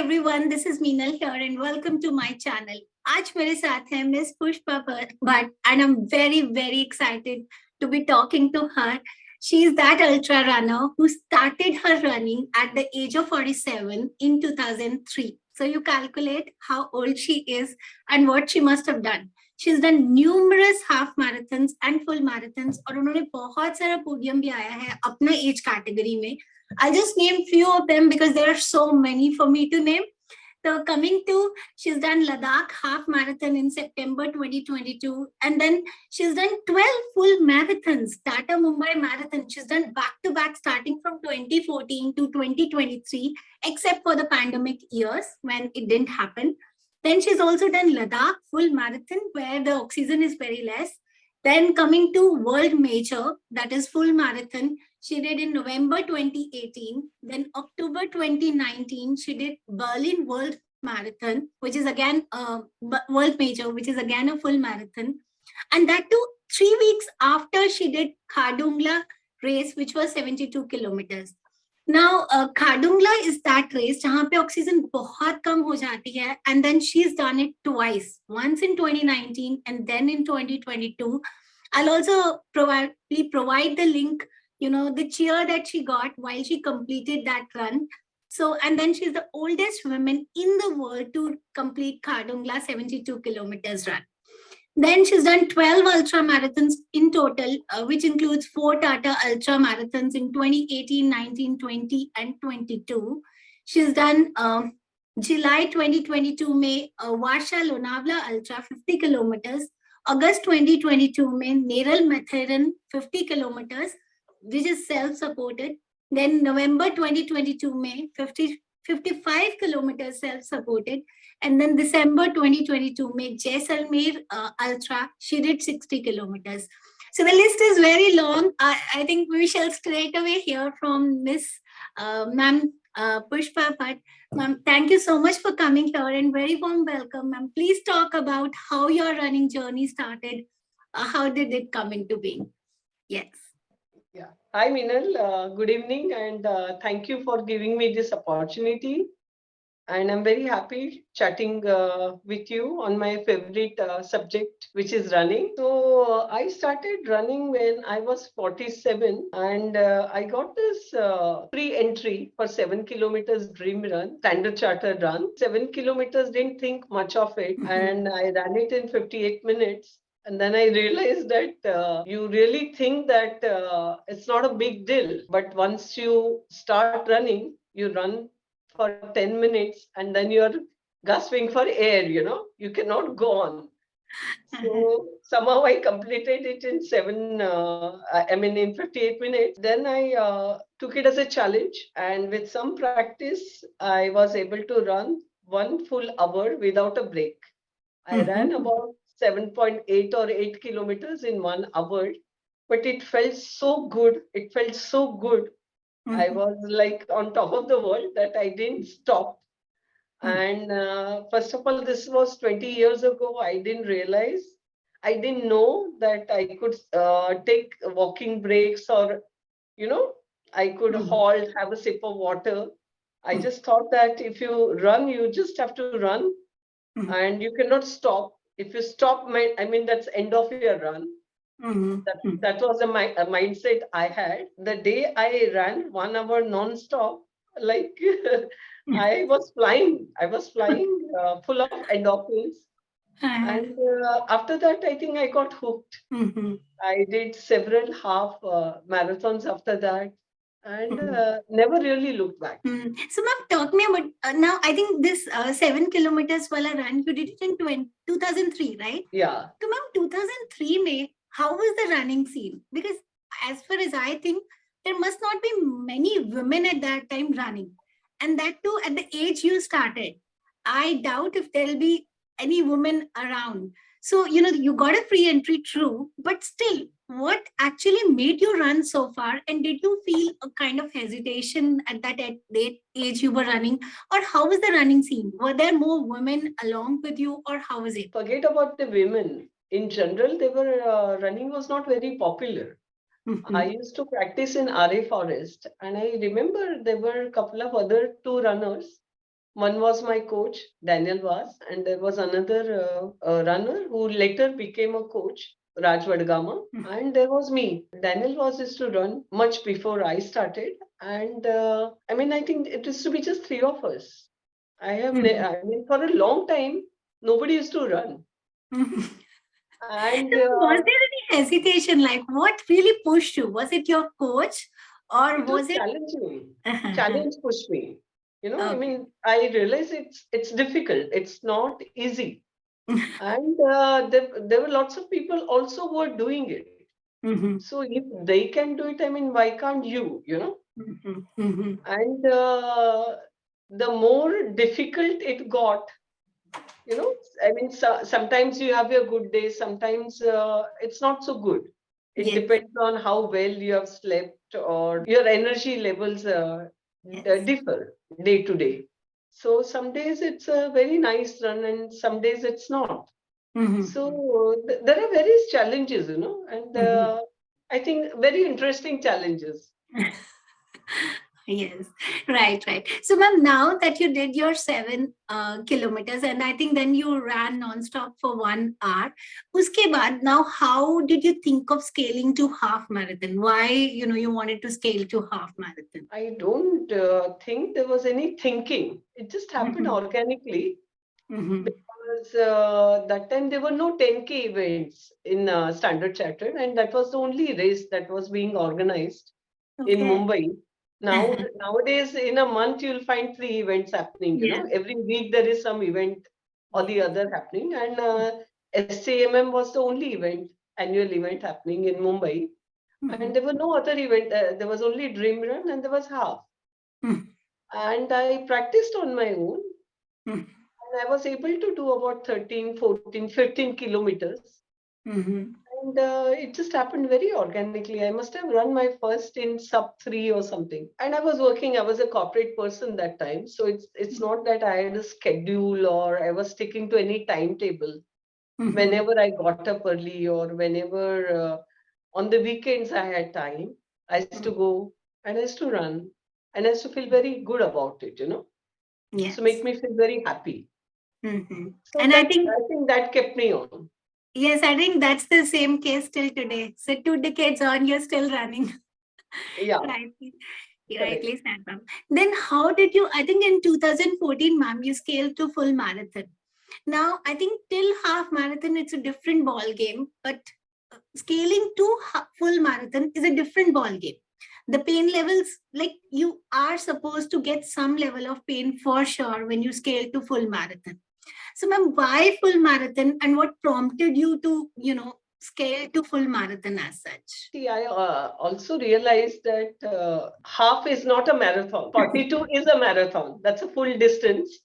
everyone, this is Meenal here and welcome to my channel. आज मेरे साथ है Miss Pushpa Bhatt and I'm very excited to be talking to her. She is that ultra runner who started her running at the age of 47 in 2003. So you calculate how old she is and what she must have done. She's done numerous half marathons and full marathons और उन्होंने बहुत सारा podium भी आया है अपना age category में. I'll just name few of them because there are so many for me to name. So coming to, she's done Ladakh half marathon in September 2022. And then she's done 12 full marathons, Tata Mumbai Marathon. She's done back-to-back starting from 2014 to 2023, except for the pandemic years when it didn't happen. Then she's also done Ladakh full marathon where the oxygen is very less. Then coming to World Major, that is full marathon, she did in November 2018. Then October 2019, she did Berlin World Marathon, which is again a World Major, which is again a full marathon. And that too, 3 weeks after she did Khardung race, which was 72 kilometers. Now, Khardung is that race जहाँ पे oxygen बहुत कम हो जाती है, and then she's done it twice, once in 2019 and then in 2022. I'll also provide the link, the cheer that she got while she completed that run. So, and then she's the oldest woman in the world to complete Khardung 72 kilometers run. Then she's done 12 ultra marathons in total, which includes 4 Tata ultra marathons in 2018, 19, 20, and 22. She's done July 2022 May Varsha Lonavla Ultra 50 kilometers, August 2022 May Neral Matharan 50 kilometers, which is self-supported. Then November 2022 May 55 kilometers self-supported. And then December 2022 May Jaisalmer Ultra, she did 60 kilometers. So the list is very long. I think we shall straight away hear from Miss Ma'am Pushpa Bhatt. Ma'am, thank you so much for coming here and very warm welcome. Ma'am, please talk about how your running journey started. How did it come into being? Yes. Yeah. Hi, Meenal. Good evening, and thank you for giving me this opportunity. And I'm very happy chatting with you on my favorite subject, which is running. So I started running when I was 47, and I got this free entry for 7 kilometers dream run, Standard Chartered run. 7 kilometers, didn't think much of it, and I ran it in 58 minutes. And then I realized that you really think that it's not a big deal. But once you start running, you run for 10 minutes and then you're gasping for air, you cannot go on. So somehow I completed it in 58 minutes. Then I took it as a challenge. And with some practice, I was able to run 1 full hour without a break. I ran about 7.8 or 8 kilometers in 1 hour, but it felt so good. It felt so good. I was like on top of the world that I didn't stop. And first of all, this was 20 years ago. I didn't realize, I didn't know that I could take walking breaks or, I could halt, have a sip of water. I just thought that if you run, you just have to run and you cannot stop. If you stop, that's end of your run. That was a mindset I had. The day I ran 1 hour non-stop, like I was flying. I was flying full of endorphins. And after that, I think I got hooked. I did several half marathons after that and never really looked back. So, ma'am, talk me about now. I think this 7 kilometers wala run, you did it in 2003, right? Yeah. So, ma'am, 2003 May, how was the running scene? Because as far as I think, there must not be many women at that time running. And that too, at the age you started. I doubt if there'll be any woman around. So, you got a free entry, true, but still, what actually made you run so far? And did you feel a kind of hesitation at that age you were running? Or how was the running scene? Were there more women along with you or how was it? Forget about the women. In general, they were running was not very popular. I used to practice in RA Forest, and I remember there were a couple of other 2 runners, One was my coach, Daniel was, and there was another runner who later became a coach, Raj Vadgama, and there was me. Daniel was used to run much before I started, and I mean, I think it used to be just three of us. I mean, for a long time, nobody used to run, and Was there any hesitation? Like, what really pushed you? Was it your coach, or it was was it? challenging. Challenge pushed me. I Okay. mean, I realize it's difficult. It's not easy. And there were lots of people also who are doing it. Mhm, So if they can do it, I mean, why can't you? mhm, mhm. And the more difficult it got, I mean, sometimes you have your good days, sometimes it's not so good. It Yes, depends on how well you have slept, or your energy levels yes. differ day to day. So some days it's a very nice run, and some days it's not. Mhm, So there are various challenges, and mhm. I think very interesting challenges. Yes, right, right. So, ma'am, now that you did your 7 kilometers, and I think then you ran nonstop for 1 hour. Uske baad, now how did you think of scaling to half marathon? Why, you wanted to scale to half marathon? I don't think there was any thinking. It just happened Mhm, organically, mhm. because that time there were no 10K events in Standard Chartered, and that was the only race that was being organized in Okay. Mumbai. Nowadays, in a month, you'll find three events happening. Yes. Every week there is some event or the Yes. other happening, and SCMM was the only annual event happening in Mumbai, and Mhm, there were no other event. There was only Dream Run, and there was half. mhm, And I practiced on my own, mhm, and I was able to do about 13, 14, 15 kilometers. mhm. And it just happened very organically. I must have run my first in sub 3 or something. And I was working, I was a corporate person that time. So it's not that I had a schedule or I was sticking to any timetable. Mhm, Whenever I got up early, or whenever on the weekends I had time, I used to mhm. go and I used to run. And I used to feel very good about it. So make Yes. me feel very happy. Mhm. So And I that think, I think that kept me on. yes, I think that's the same case till today. So 2 decades on, you're still running. Yeah, Right. correct. Rightly said, ma'am. Then how did you, I think in 2014, ma'am, you scaled to full marathon. Now, I think till half marathon, it's a different ball game, but scaling to full marathon is a different ball game. The pain levels, like you are supposed to get some level of pain for sure when you scale to full marathon. So, ma'am, why full marathon and what prompted you to, scale to full marathon as such? See, I also realized that half is not a marathon. 42 is a marathon. That's a full distance.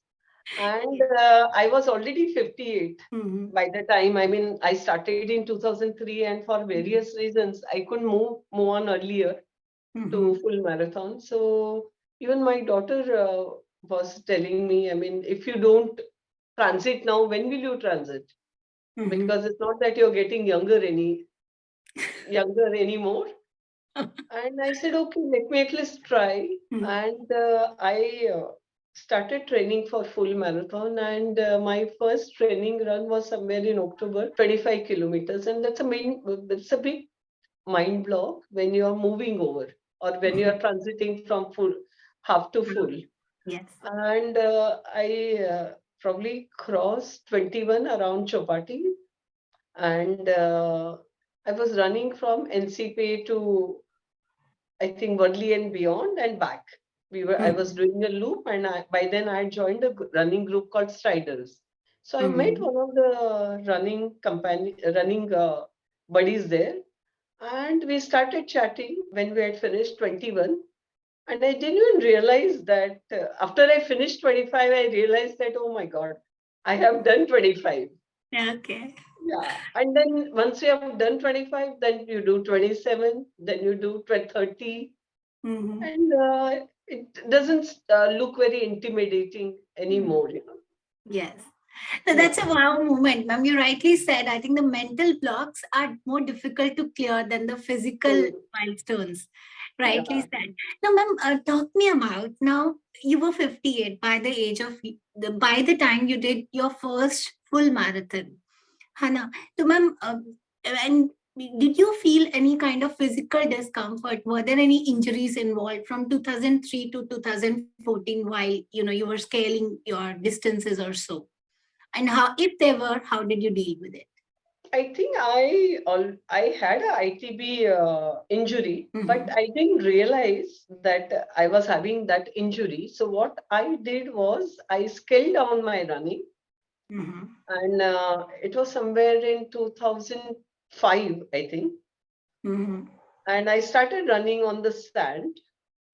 And Yes. I was already 58 Mhm. by the time. I mean, I started in 2003, and for various reasons, I couldn't move on earlier to Mhm. full marathon. So even my daughter was telling me, I mean, if you don't transit now, when will you transit? Mhm. Because it's not that you're getting younger anymore. And I said, okay, let me at least try. Mhm. And I started training for full marathon. And my first training run was somewhere in October, 25 kilometers. And that's a big mind block when you are moving over, or when you Mhm. are transiting from full half to full. Yes. And I probably crossed 21 around Chopati. And I was running from NCP to, I think, Worli and beyond and back. I was Mhm. doing a loop, and by then I had joined a running group called Striders. So I met Mhm. one of the running buddies there, and we started chatting when we had finished 21. And I didn't even realize that after I finished 25, I realized that, oh my God, I have done 25. Okay. Yeah. And then once you have done 25, then you do 27, then you do 30, Mhm. and it doesn't look very intimidating Mhm. anymore. Yes. So that's Yeah. a wow moment, ma'am. You rightly said. I think the mental blocks are more difficult to clear than the physical Mm. milestones. Rightly Yeah. said. Now, ma'am, talk me about now. You were 58 by the age of by the time you did your first full marathon. Hana, so ma'am, and did you feel any kind of physical discomfort? Were there any injuries involved from 2003 to 2014 while you were scaling your distances or so? And how, if they were, how did you deal with it? I think I had a ITB injury, but Mm-hmm. I didn't realize that I was having that injury. So what I did was I scaled down my running, Mm-hmm. and it was somewhere in 2005, I think. Mm-hmm. And I started running on the sand,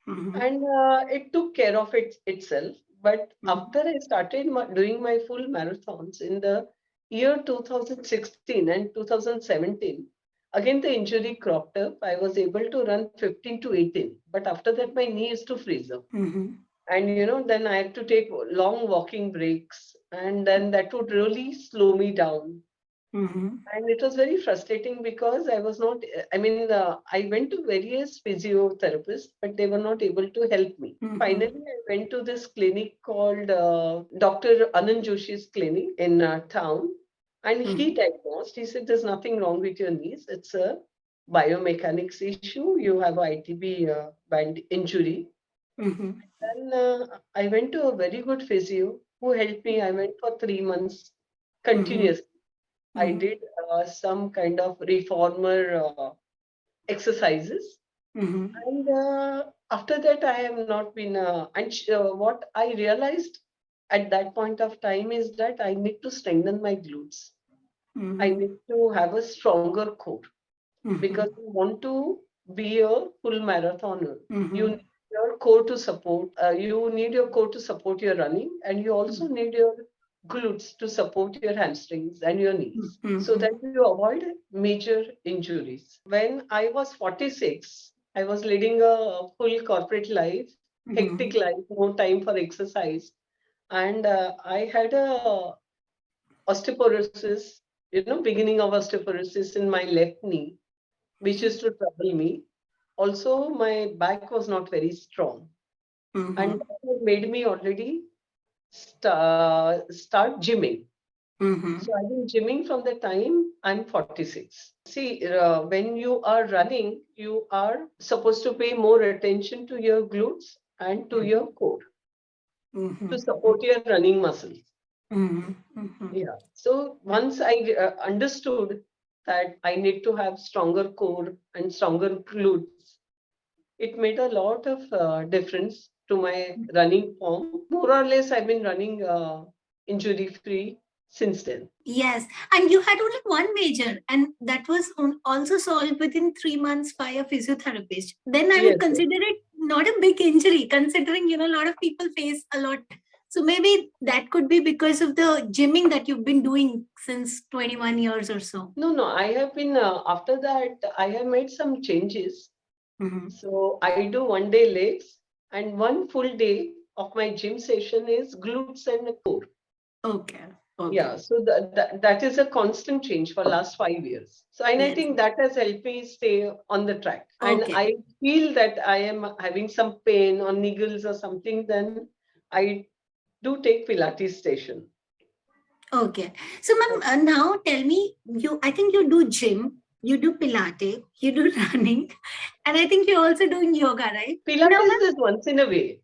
Mm-hmm. and it took care of itself. But after I started doing my full marathons in the year 2016 and 2017, again the injury cropped up. I was able to run 15 to 18, but after that my knee used to freeze up. Mm-hmm. And then I had to take long walking breaks, and then that would really slow me down. Mm-hmm. And it was very frustrating because I was not, I mean, I went to various physiotherapists, but they were not able to help me. Mm-hmm. Finally, I went to this clinic called Dr. Anand Joshi's clinic in town, and he Mm-hmm. diagnosed. He said, "There's nothing wrong with your knees. It's a biomechanics issue. You have a ITB band injury." Mm-hmm. Then I went to a very good physio who helped me. I went for 3 months Mm-hmm. continuously. I Mm-hmm. did some kind of reformer exercises. Mm-hmm. And after that, I have not been. What I realized at that point of time is that I need to strengthen my glutes. I Mm-hmm. need to have a stronger core because Mm-hmm. you want to be a full marathoner. You Mm-hmm. need your core to support. You need your core to support your running, and you also need your glutes to support your hamstrings and your knees so Mm-hmm. that you avoid major injuries. When I was 46, I was leading a full corporate life, hectic Mm-hmm. life, no time for exercise. And I had a osteoporosis, beginning of osteoporosis in my left knee, which used to trouble me. Also, my back was not very strong, and Mm-hmm. that had made me already start gymming. Mm-hmm. So I've been gymming from the time I'm 46. See, when you are running, you are supposed to pay more attention to your glutes and to your core to Mm-hmm. support your running muscles. Mm-hmm. Mm-hmm. Yeah. So once I understood that I need to have stronger core and stronger glutes, it made a lot of difference to my running form. More or less, I've been running injury free since then. Yes, and you had only one major, and that was also solved within 3 months by a physiotherapist. Then I would Yes, yes. consider it not a big injury, considering a lot of people face a lot. So maybe that could be because of the gymming that you've been doing since 21 years or so. No, no, I have been, after that, I have made some changes. Mm-hmm. So I do 1 day legs, and one full day of my gym session is glutes and core. Okay. Yeah, Okay. so that is a constant change for last 5 years. So and I Yes. think that has helped me stay on the track. And Okay. I feel that I am having some pain or niggles or something, then I do take Pilates station. Okay. So, ma'am, now tell me, I think you do gym, you do Pilates, you do running, and I think you're also doing yoga, right? Now, Pilates is once in a way.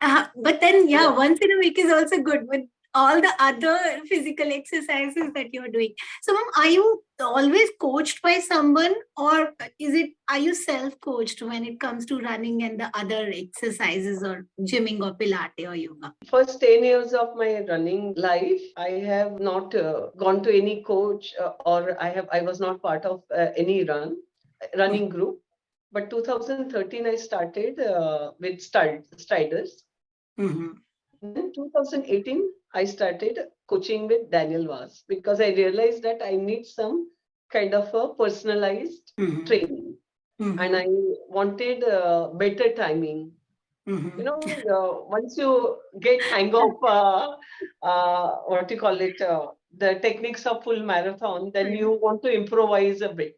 but then, yeah, Yeah. once in a week is also good with all the other physical exercises that you're doing. So, ma'am, are you always coached by someone, or are you self-coached when it comes to running and the other exercises or gymming or Pilates or yoga? First 10 years of my running life, I have not gone to any coach or I was not part of any running group. But 2013, I started with Striders. Mm-hmm. Then 2018, I started coaching with Daniel Vaz because I realized that I need some kind of a personalized Mm-hmm. training, and Mm-hmm. I wanted better timing. Mm-hmm. Once you get hang of what you call it, the techniques of full marathon, then you want to improvise a bit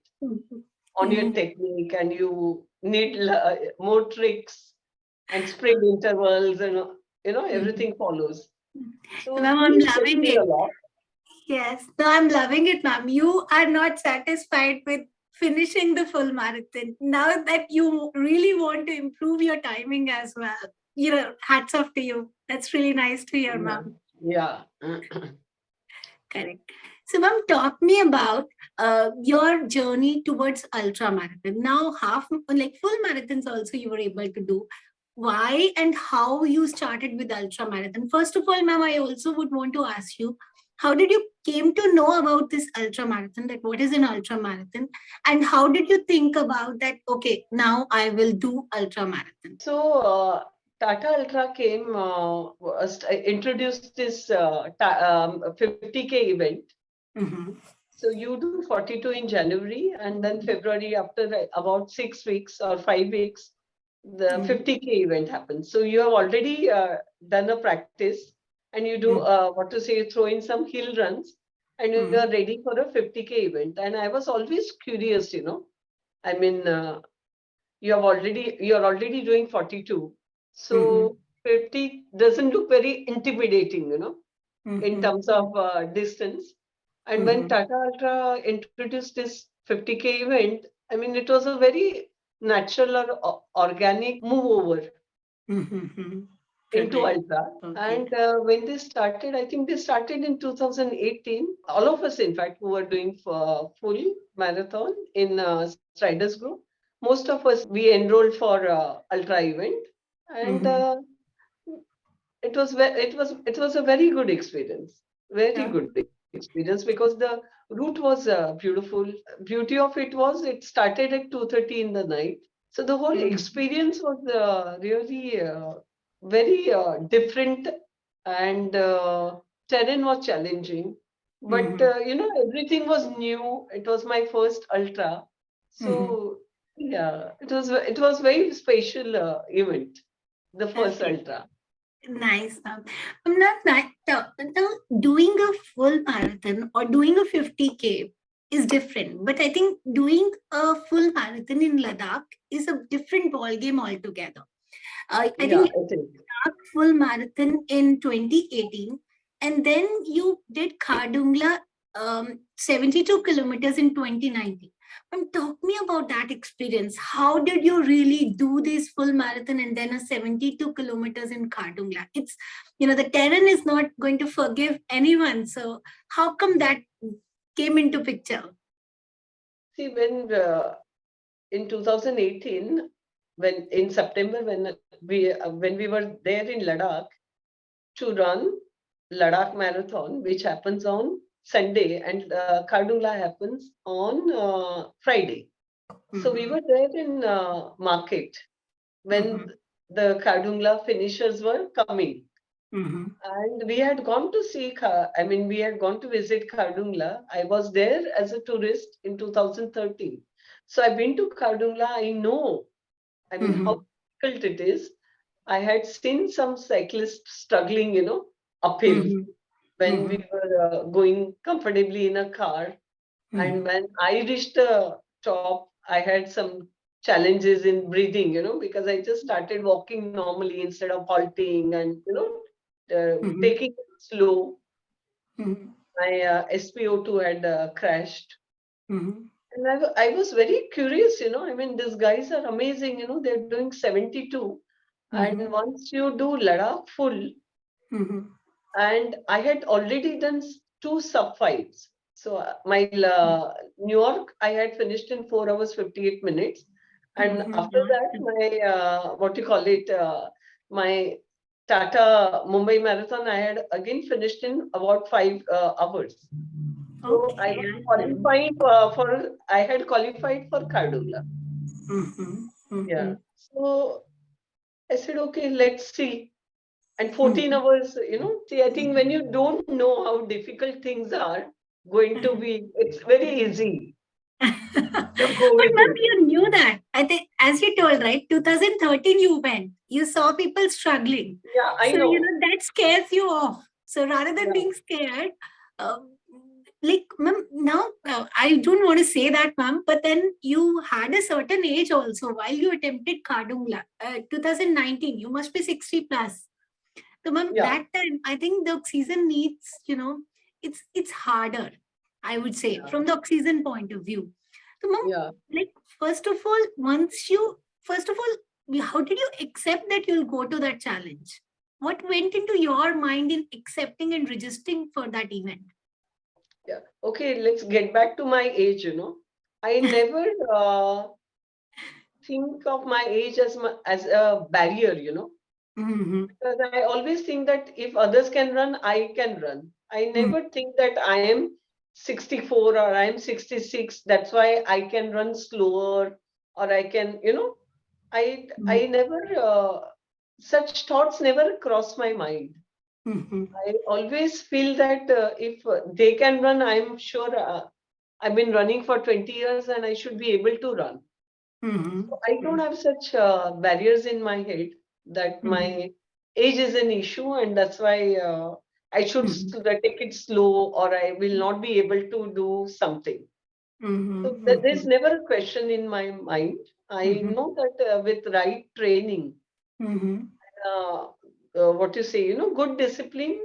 on your Mm-hmm. technique, and you need more tricks and sprint intervals, and everything follows. So Ma'am, I'm he showed loving me it. a lot. Yes, no, I'm loving it, ma'am. You are not satisfied with finishing the full marathon. Now that you really want to improve your timing as well, hats off to you. That's really nice to hear, ma'am. Yeah. Correct. So, ma'am, talk me about your journey towards ultra marathon. Now, full marathons also you were able to do. Why and how you started with ultra marathon? First of all, ma'am, I also would want to ask you, how did you came to know about this ultra marathon? That what is an ultra marathon, and how did you think about that? Okay, now I will do ultra marathon. So Tata Ultra came, introduced this 50K event. Mm-hmm. So you do 42 in January, and then February, after about 6 weeks or 5 weeks, the 50K event happens. So you have already done a practice, and you do what to say, throw in some hill runs, and you are ready for a 50K event. And I was always curious, I mean, you're already doing 42, so 50 doesn't look very intimidating, in terms of distance. And when Tata Ultra introduced this 50K event, I mean, it was a very natural or organic move over into Ultra. Okay. And when they started, I think they started in 2018. All of us, in fact, who were doing full marathon in Striders Group, most of us, we enrolled for Ultra event. And it was a very good experience, very Yeah. good experience, because the route was beautiful. Beauty of it was it started at 2:30 in the night, so the whole experience was really very different, and terrain was challenging, but everything was new. It was my first ultra, so yeah, it was very special event, the first Okay. ultra. Nice. I'm not now doing a full marathon or doing a 50K is different, but I think doing a full marathon in Ladakh is a different ball game altogether. I Yeah, think it is. Ladakh full marathon in 2018, and then you did Khardungla 72 kilometers in 2019. Talk me about that experience. How did you really do this full marathon and then a 72 kilometers in Khardungla? It's, the terrain is not going to forgive anyone. So how come that came into picture? See, in 2018, when in September, when we were there in Ladakh to run Ladakh Marathon, which happens on Sunday, and Khardungla happens on Friday. So we were there in market when the Khardungla finishers were coming. And we had gone to see, we had gone to visit Khardungla. I was there as a tourist in 2013. So I've been to Khardungla. I know, how difficult it is. I had seen some cyclists struggling, uphill when we were going comfortably in a car. And when I reached the top, I had some challenges in breathing, because I just started walking normally instead of halting and, taking it slow. My SPO2 had crashed. And I was very curious, these guys are amazing, they're doing 72. And once you do Ladakh full, and I had already done two sub fives. So my New York, I had finished in 4 hours 58 minutes. And after that, my what do you call it? My Tata Mumbai Marathon, I had again finished in about 5 hours. So I was Okay. qualifying I had qualified for Khardungla. Yeah. So I said, okay, let's see. And 14 hours, see, I think when you don't know how difficult things are going to be, it's very easy to go But with ma'am, it. you knew that. I think, as you told, right? 2013 you went. You saw people struggling. Yeah, I So, know. that scares you off. So rather than Yeah. being scared, um, like, ma'am, now I don't want to say that, ma'am, but then you had a certain age also while you attempted Khardung, 2019. You must be 60 plus. So, ma'am, Yeah, that time I think the oxygen needs, it's harder. I would say yeah, from the oxygen point of view. So, ma'am, yeah. like first of all, how did you accept that you'll go to that challenge? What went into your mind in accepting and registering for that event? Yeah. Okay, let's get back to my age, I never think of my age as a barrier, Mm-hmm. because I always think that if others can run, I can run. I never think that I am 64 or I am 66. That's why I can run slower or I can, I never, such thoughts never cross my mind. Mm-hmm. I always feel that if they can run, I'm sure I've been running for 20 years and I should be able to run. Mm-hmm. So I don't have such barriers in my head that Mm-hmm. my age is an issue and that's why I should Mm-hmm. take it slow or I will not be able to do something. So Mm-hmm. there's never a question in my mind. I Mm-hmm. know that with right training, Mm-hmm. uh, what you say, good discipline,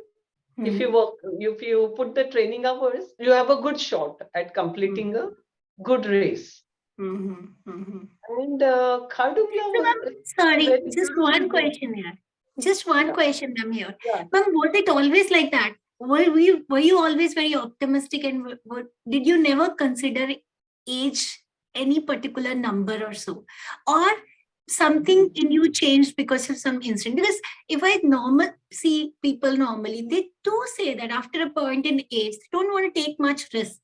if you Mm-hmm. work, if you put the training hours, you have a good shot at completing a good race. Mm-hmm. Mm-hmm. And Khardungla So, was ma'am, a sorry, very just one beautiful. question here. Just one Yeah, question, ma'am, here. yeah. Ma'am, was it always like that? Were you always very optimistic and did you never consider age any particular number or so? Or something in you changed because of some incident? Because if I normal see people normally, they do say that after a point in age, they don't want to take much risks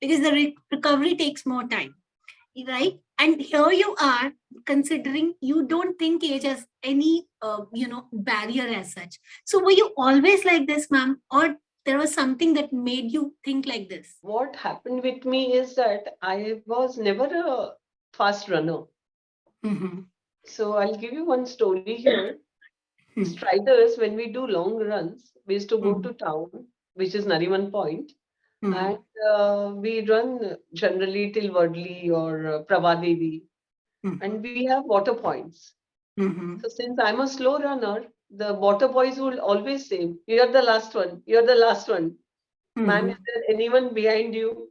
because the recovery takes more time, right? And here you are considering you don't think age as any barrier as such. So were you always like this, ma'am, or there was something that made you think like this? What happened with me is that I was never a fast runner. Mm-hmm. So I'll give you one story here. Striders, when we do long runs, we used to go Mm-hmm. to town, which is Nariman Point, Mm-hmm. and we run generally till Wadley or Pravadevi, and we have water points. Mm-hmm. So since I'm a slow runner, the water boys will always say, "You're the last one. You're the last one. Ma'am, is Mm-hmm. there anyone behind you?"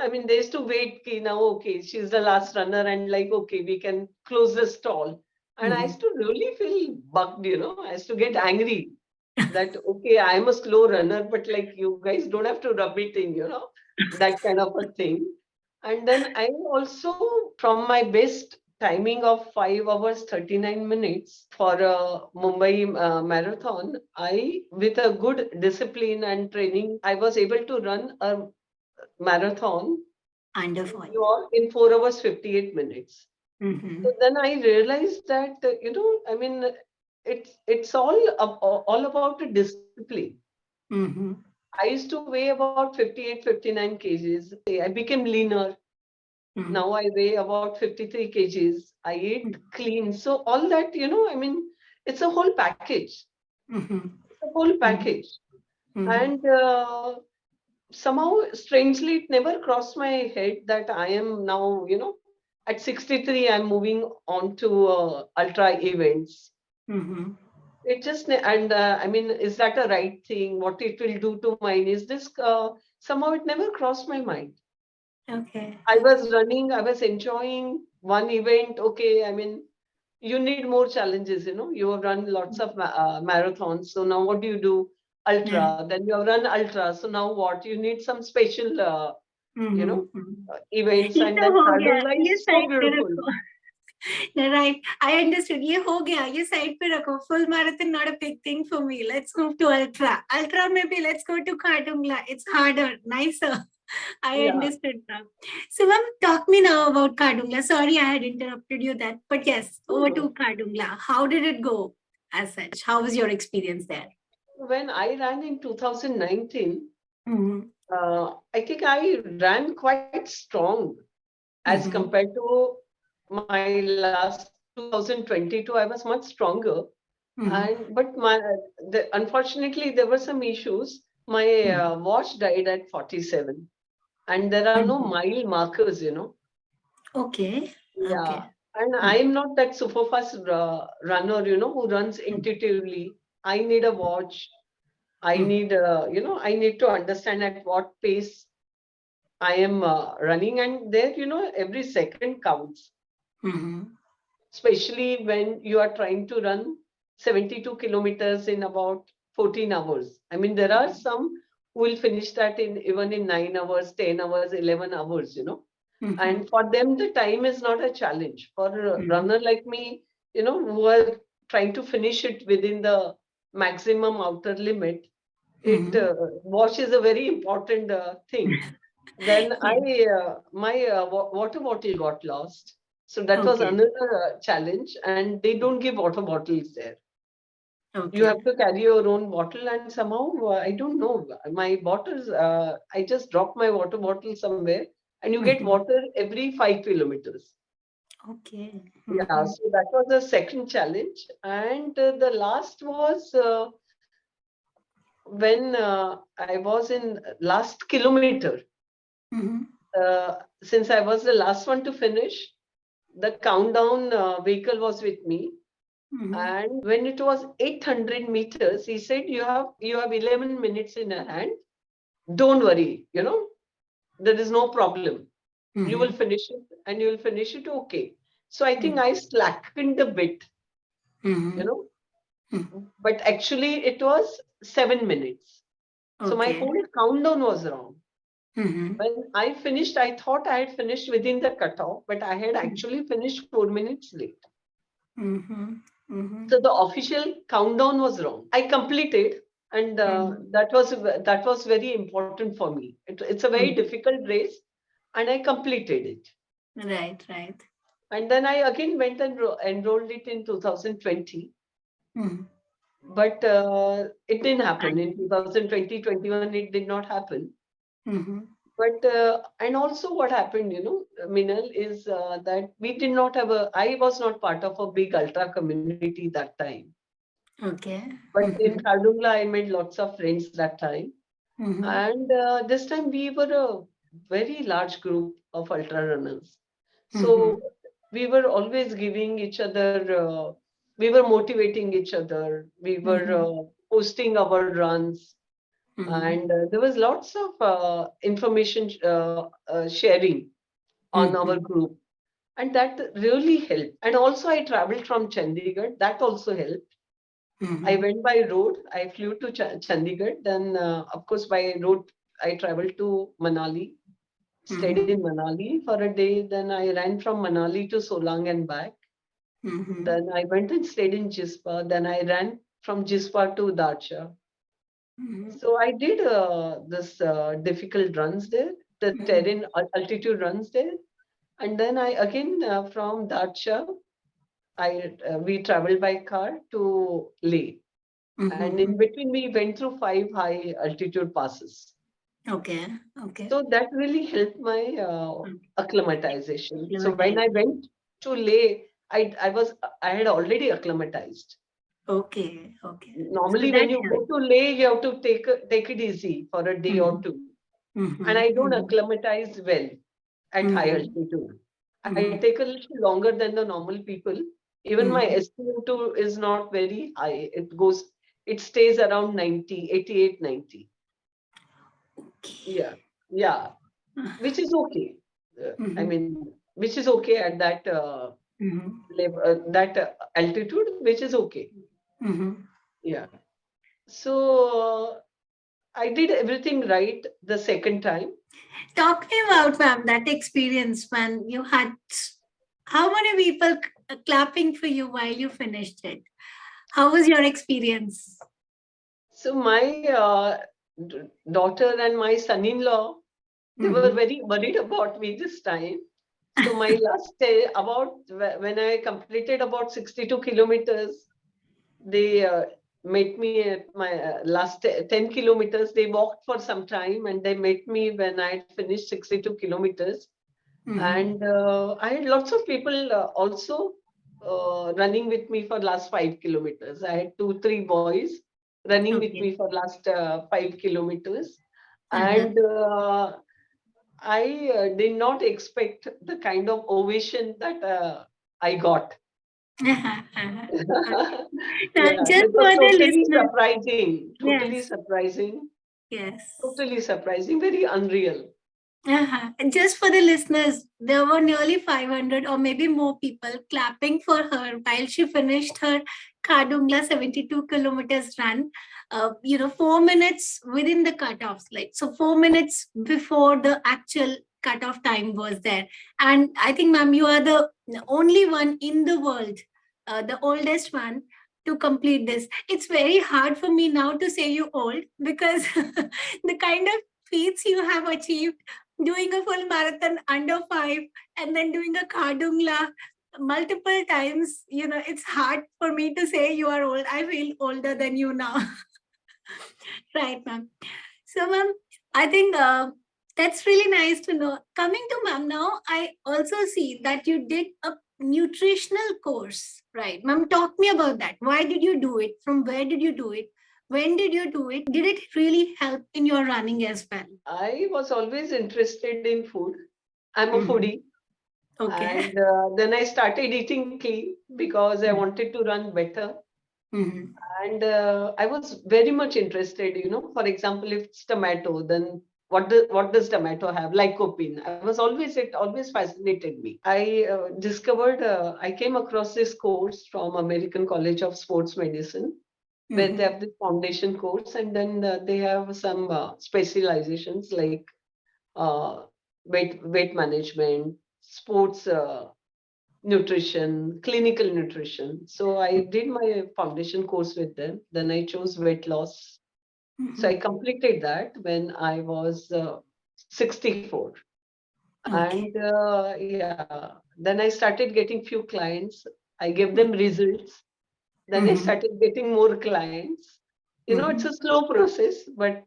I mean, they used to wait. Ki, now, okay, she's the last runner, and like, okay, we can close the stall. And I Mm-hmm. used to really feel bugged. I used to get angry that okay, I'm a slow runner, but like you guys don't have to rub it in, that kind of a thing. And then I also, from my best timing of 5 hours 39 minutes for a Mumbai marathon, with a good discipline and training, I was able to run a marathon Under in 5. New York in 4 hours 58 minutes. Mm-hmm. So then I realized that, I mean, it's all about the discipline. Mm-hmm. I used to weigh about 58, 59 kgs. I became leaner. Mm-hmm. Now I weigh about 53 kgs. I eat clean. So all that, I mean, it's a whole package. Mm-hmm. It's a whole Mm-hmm. package. Mm-hmm. And somehow, strangely, it never crossed my head that I am now, at 63, I'm moving on to ultra events. Mm-hmm. It just, and I mean, is that a right thing? What it will do to mine? Is this, somehow it never crossed my mind. Okay. I Okay. was running, I was enjoying one event. Okay, I mean, you need more challenges, you have run lots of marathons. So now what do you do? Yeah. Ultra. Then you have run ultra. So now what? You need some special, you know, Mm-hmm. events. ये And तो then हो गया, Khardung ये is so side पे beautiful. रखो. Right, I understood, ये हो गया, ये साइड पे रखो. Full marathon not a big thing for me. Let's move to ultra. Ultra में भी let's go to Khardungla. It's harder, nicer. I Yeah. understood now. So, ma'am, talk me now about Khardungla. Sorry, I had interrupted you that, but yes, over to So Khardungla. How did it go as such? How was your experience there? when I ran in 2019, Mm-hmm. I think I ran quite strong as Mm-hmm. compared to my last 2022. I was much stronger. Mm-hmm. Unfortunately, there were some issues. My watch died at 47, and there are no Mhm. mile markers, you know. Okay. Yeah, Okay. and Mhm. I'm not that super fast runner, you know, who runs intuitively. I need a watch. I Mhm. need, I need to understand at what pace I am running, and there, you know, every second counts, Mhm. especially when you are trying to run 72 kilometers in about 14 hours. I mean, there are some who will finish that in even in 9 hours, 10 hours, 11 hours, you know. Mhm. And for them, the time is not a challenge. For a Mhm. runner like me, you know, who are trying to finish it within the maximum outer limit, it Mhm. wash is a very important thing. Then Yeah. my water bottle got lost. So that was Okay. another challenge, and they don't give water bottles there. You Okay. have to carry your own bottle, and somehow I don't know, my bottles. I just dropped my water bottle somewhere, and you get Mhm. water every 5 kilometers. Okay. Yeah, Mhm. so that was the second challenge, and the last was when I was in last kilometer. Mhm. Since I was the last one to finish, the countdown vehicle was with me. Mhm. And when it was 800 meters, he said, you have 11 minutes in your hand. Don't worry, you know, there is no problem. You will Mhm. finish it and you will finish it okay. So I think Mhm. I slackened a bit, you Mhm. know, Mhm. but actually it was 7 minutes. So my Okay. whole countdown was wrong. Mhm. When I finished, I thought I had finished within the cutoff, but I had actually finished 4 minutes late. Mhm. So Mhm. the official countdown was wrong. I completed, and Mhm. that was very important for me. It's a very Mhm. difficult race, and I completed it. Right. Right. And then I again went and enrolled it in 2020, Mhm. but it didn't happen in And 2020, 21. It did not happen. mhm. But and also what happened, you know, Minal, is that we did not have a. I was not part of a big ultra community that time. Okay. But in Mhm. Khardung, I made lots of friends that time. Mhm. And this time we were a very large group of ultra runners. So Mhm. we were always giving each other, we were motivating each other, we were Mhm. posting our runs, Mhm. and there was lots of information sharing on our Mhm. group. And that really helped. And also, I traveled from Chandigarh, that also helped. I Mhm. went by road. I flew to Chandigarh. Then, of course, by road, I traveled to Manali, stayed in Mhm. Manali for a day. Then I ran from Manali to Solang and back. Mhm. Then I went and stayed in Jispa. Then I ran from Jispa to Dacha. Mhm. So I did this difficult runs there, the Mhm. terrain altitude runs there. And then I again from Dacha, we traveled by car to Leh. And in Mhm. between, we went through 5 high altitude passes. Okay. Okay. So that really helped my Mm. acclimatization. So when I Acclimatization. went to Leh, I had already acclimatized. Okay. Okay. So Normally, when that you go helps. to Leh, you have to take it easy for a day or Mhm. two. And Mhm. I don't Mhm. acclimatize well at high Mhm. altitude. I take Mhm. a little longer than the normal people. Even my Mhm. SpO2 is not very high. It stays around 90, 88, 90. Okay. Yeah, yeah, which is okay. I Mhm. mean, which is okay at that Mhm. altitude, which is okay. Mhm. Yeah. So I did everything right the second time. Talk me about, ma'am, that experience when you had how many people clapping for you while you finished it? How was your experience? So my daughter and my son-in-law, they were Mm-hmm. very worried about me this time. So my last day, when I completed about 62 kilometers, they met me at my last 10 kilometers. They walked for some time and they met me when I had finished 62 kilometers. Mm-hmm. And I had lots of people also running with me for last 5 kilometers. I had two, three boys. running with Okay. me for last 5 kilometers. Uh-huh. And I did not expect the kind of ovation that I got. Uh-huh. Uh-huh. Now, Yeah, just that was for the totally listeners, surprising, yes, yes. totally surprising, very unreal. Uh-huh. And just for the listeners, there were nearly 500 or maybe more people clapping for her while she finished her Khardungla 72 kilometers run. 4 minutes within the cutoffs, like so 4 minutes before the actual cutoff time was there. And I think, ma'am, you are the only one in the world, the oldest one to complete this. It's very hard for me now to say you old because the kind of feats you have achieved doing a full marathon under 5 and then doing a Khardungla multiple times, it's hard for me to say you are old. I feel older than you now. Right, ma'am. So, ma'am, I think that's really nice to know. Coming to ma'am now, I also see that you did a nutritional course, right? Ma'am, talk me about that. Why did you do it? From where did you do it? When did you do it? Did it really help in your running as well? I was always interested in food. I'm a Mhm. foodie. Okay. And then I started eating clean because I wanted to run better. Mhm. And I was very much interested, for example, if it's tomato, then what does tomato have? Lycopene. It always fascinated me. I discovered, I came across this course from American College of Sports Medicine, where they Mhm. have this foundation course, and then they have some specializations like uh, weight management, sports nutrition, clinical nutrition. So I did my foundation course with them. Then I chose weight loss. So I Mhm. completed that when I was 64. Okay. And yeah, then I started getting few clients. I gave them Mhm. results. Then I Mhm. started getting more clients. It's Mhm. a slow process, but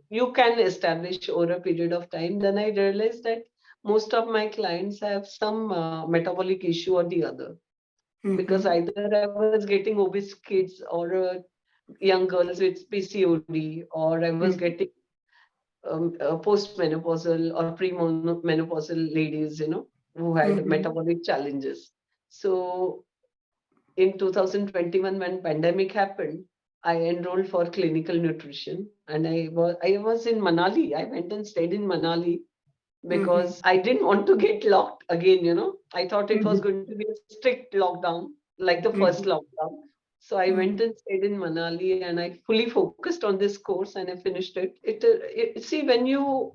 you can establish over a period of time. Then I realized that most of my clients have some metabolic issue or the other, because Mhm. either I was getting obese kids or young girls with PCOD, or I was Mhm. getting postmenopausal or premenopausal ladies, who had Mhm. metabolic challenges. So in 2021, when pandemic happened, I enrolled for clinical nutrition, and I was in Manali. I went and stayed in Manali Mhm. because I didn't want to get locked again. I thought it was Mhm. going to be a strict lockdown, like the first Mhm. lockdown. So I went Mhm. and stayed in Manali, and I fully focused on this course, and I finished it. See, when you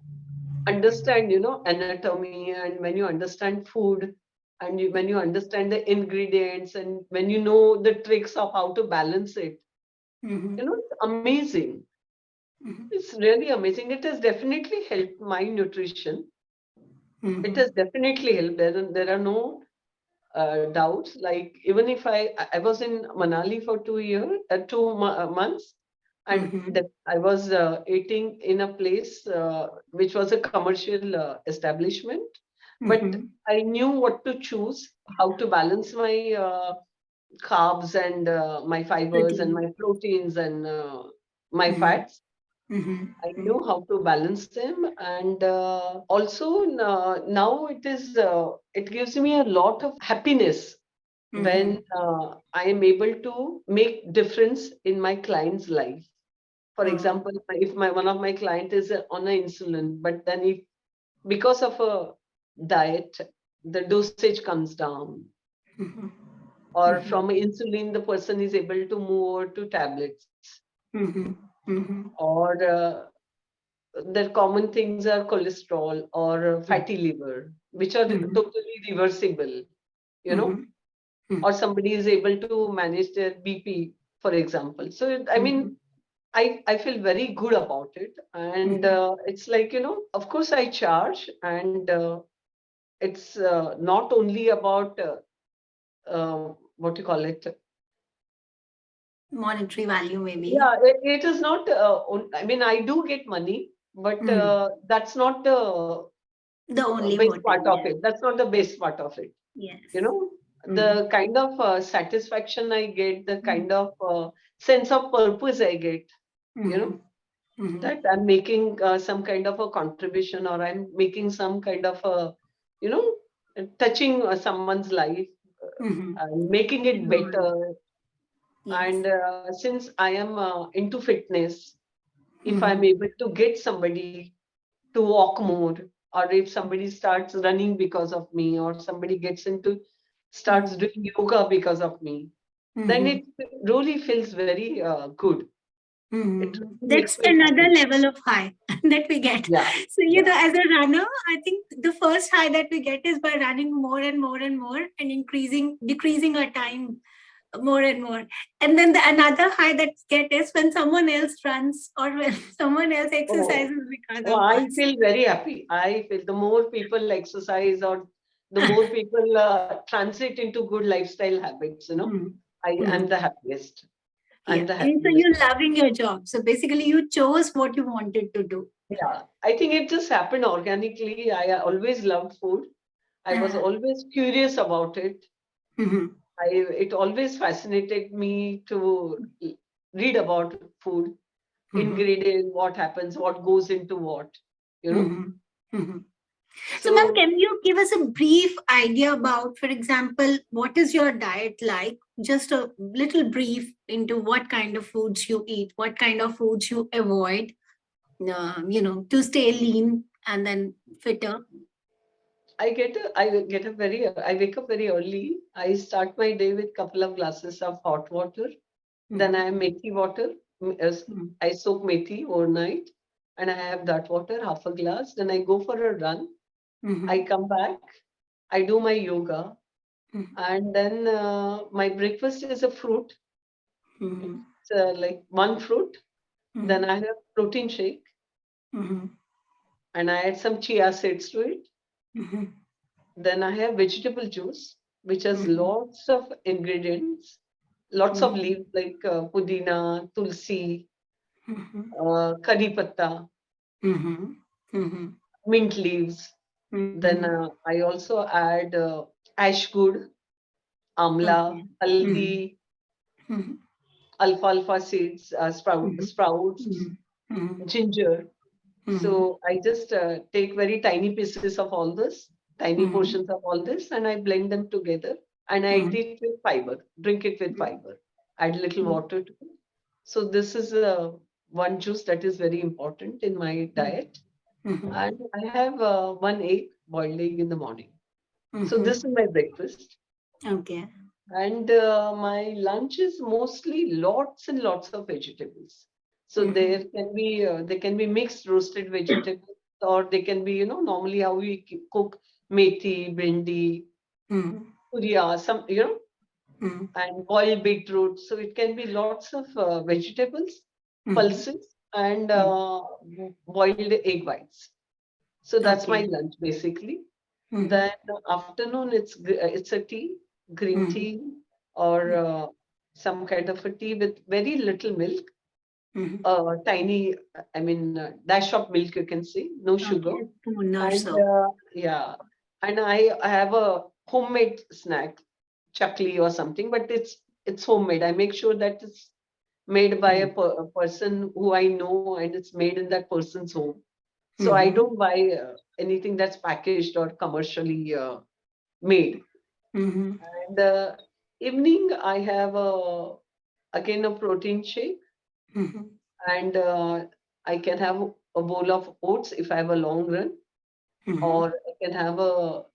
understand, anatomy, and when you understand food, and when you understand the ingredients, and when you know the tricks of how to balance it, Mhm. it's amazing. Mhm. It's really amazing. It has definitely helped my nutrition. It has Mhm. definitely helped. There are no doubts. Like, even if I was in Manali for 2 years, 2 months, and Mhm. that I was eating in a place which was a commercial establishment, but Mhm. I knew what to choose, how to balance my carbs and my fibers and Protein. my proteins and my Mhm. fats. Mhm. I Mhm. knew how to balance them, and also now it gives me a lot of happiness when Mhm. I am able to make difference in my client's life. For Oh. example, if my one of my client is on an insulin, but then if because of a diet, the dosage comes down, Mhm. or Mhm. from insulin, the person is able to move over to tablets, Mhm. Mhm. or the common things are cholesterol or fatty liver, which are Mhm. totally reversible, you know, Mhm. Mhm. or somebody is able to manage their BP, for example. So, I mean, Mhm. I feel very good about it. And Mhm. it's like, of course I charge, and it's not only about what you call it. Monetary value, maybe. Yeah, it is not, I mean, I do get money, but Mm. that's not the The only best motive. part of Yes. it. That's not the best part of it. Yes. You know, Mm. the kind of satisfaction I get, the kind of sense of purpose I get, you know, Mhm. that I'm making some kind of a contribution, or I'm making some kind of a, you know, touching someone's life, Mhm. and making it Right. better. Yes. And since I am into fitness, if I'm Mhm. able to get somebody to walk more, or if somebody starts running because of me, or somebody gets into starts Mhm. doing yoga because of me, then Mhm. it really feels very good. It Mhm. really makes That's me another happy. level of high that we get. Yeah, So, yeah. as a runner, I think the first high that we get is by running more and more and more and decreasing our time more and more. And then another high that we get is when someone else runs or when someone else Oh, exercises because oh, of I us. feel very happy. I feel the more people exercise, or the more people transit into good lifestyle habits, Mhm. I'm Mhm. the happiest. I'm Yeah. the And so happiest. you're loving your job. So basically, you chose what you wanted to do. Yeah, I think it just happened organically. I always loved food. I was Uh, always curious about it. mhm. It always fascinated me to read about food, Mhm. ingredient, what happens, what goes into what, you know. Mhm. Mhm. So, ma'am, So can you give us a brief idea about, for example, what is your diet like? Just a little brief into what kind of foods you eat, what kind of foods you avoid, to stay lean and then fitter. I wake up very early. I start my day with couple of glasses of hot water. Then I Mhm. have methi water. Mhm. I soak methi overnight, and I have that water, half a glass. Then I go for a run. I Mhm. come back. I do my yoga, Mhm. and then my breakfast is a fruit. Mhm. It's like one fruit. Then Mhm. I have protein shake, Mhm. and I add some chia seeds to it. Mhm. Then I have vegetable juice, which has Mhm. lots of ingredients, lots of Mhm. leaves like pudina, tulsi, Mhm. curry patta, Mhm. Mhm. mint leaves. Then Mhm. I also add ashwood, amla, Okay. Mhm. haldi, Mhm. alfalfa seeds, Mhm. sprouts, Mhm. Mhm. ginger. Mhm. So I just take very tiny pieces of all this, tiny Mhm. portions of all this, and I blend them together, and I eat Mhm. it with fiber, drink it with fiber, add little Mhm. water to it. So this is one juice that is very important in my Mhm. diet. Mhm. And I have one egg, boiled egg in the morning. So this is Mhm. my breakfast. Okay. And my lunch is mostly lots and lots of vegetables. So Mhm. they can be mixed roasted vegetables, or they can be, normally how we cook methi, bindi, Mhm. puria, Mhm. and boiled beetroot. So it can be lots of vegetables, Mhm. pulses, and Mhm. boiled egg whites. So that's my Okay. lunch basically. Mhm. Then afternoon, it's a tea, green Mhm. tea, or some kind of a tea with very little milk, Mhm. tiny, I mean, dash of milk, you can say, no sugar. Okay. Spoon or And so. yeah, and I have a homemade snack, chakli or something, but it's homemade. I make sure that it's made by Mhm. a person who I know, and it's made in that person's home. So I Mhm. don't buy anything that's packaged or commercially made. Mhm. And evening, I have again a protein shake, Mhm. and I can have a bowl of oats if I have a long run, or Mhm. I can have a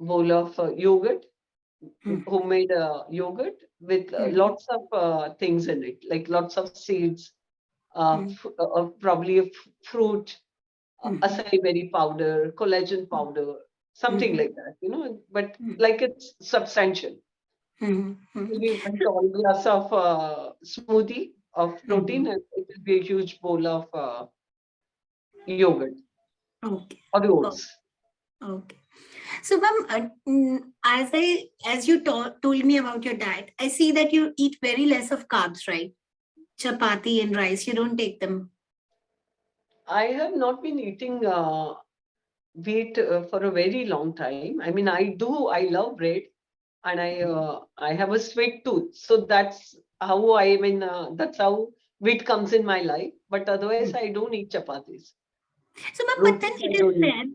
bowl of yogurt, Mhm. homemade yogurt with Mhm. lots of things in it, like lots of seeds, Mhm. probably a fruit, Mhm. acai berry powder, collagen powder, something Mhm. like that, but Mhm. like it's substantial. Mhm. Maybe one tall glass of smoothie of protein, Mhm. and it will be a huge bowl of yogurt Okay. or Oh, oats. okay. So, ma'am, as you told me about your diet, I see that you eat very less of carbs, right? Chapati and rice, you don't take them. I have not been eating wheat for a very long time. I mean, I love bread, and I have a sweet tooth, so that's how I mean, that's how wheat comes in my life. But otherwise, Mm. I don't eat chapatis. So, ma'am, but then Rotis, I it is don't eat. said,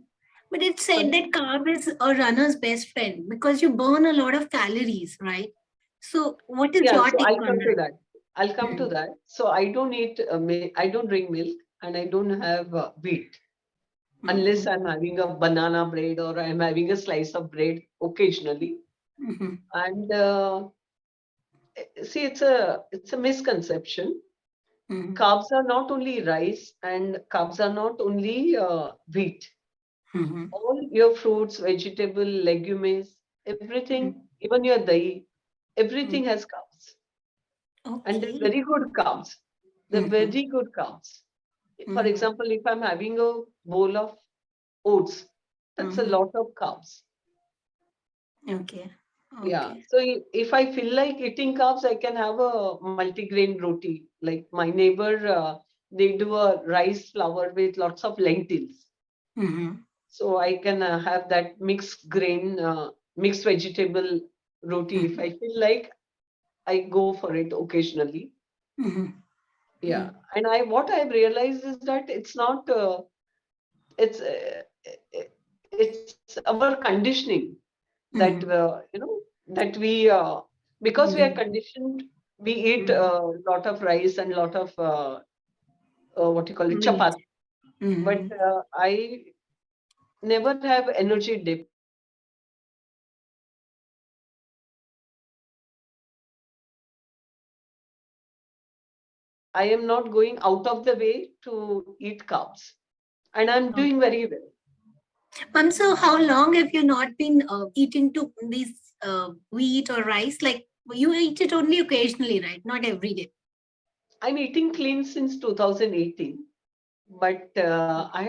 but it's said Sorry? that carb is a runner's best friend because you burn a lot of calories, right? So, what is Yeah, your so take I'll on come to that? that. I'll come to Mm. that. So I don't eat, I don't drink milk and I don't have wheat unless Mhm. I'm having a banana bread or I'm having a slice of bread occasionally. Mhm. And see, it's a misconception. Mhm. Carbs are not only rice and carbs are not only wheat. Mhm. All your fruits, vegetable, legumes, everything, Mhm. even your dahi, everything Mhm. has carbs. And they're Okay. very good carbs. They're Mhm. very good carbs. For Mhm. example, if I'm having a bowl of oats, that's a Mhm. lot of carbs. Okay. Yeah. Okay. So if I feel like eating carbs, I can have a multigrain roti. Like my neighbor, they do a rice flour with lots of lentils. Mhm. So I can have that mixed grain, mixed vegetable roti. If Mhm. I feel like, I go for it occasionally. Mhm. Yeah. Mhm. And I what I've realized is that it's not. It's our conditioning that Mhm. that we because we are Mhm. conditioned, we eat Mhm. a lot of rice and lot of what you call it, Meat. chapat. But Mhm. I never have energy dip. I am not going out of the way to eat carbs, and I'm Okay. doing very well. Ma'am, so how long have you not been eating to these wheat or rice? Like you eat it only occasionally, right? Not every day. I'm eating clean since 2018. But I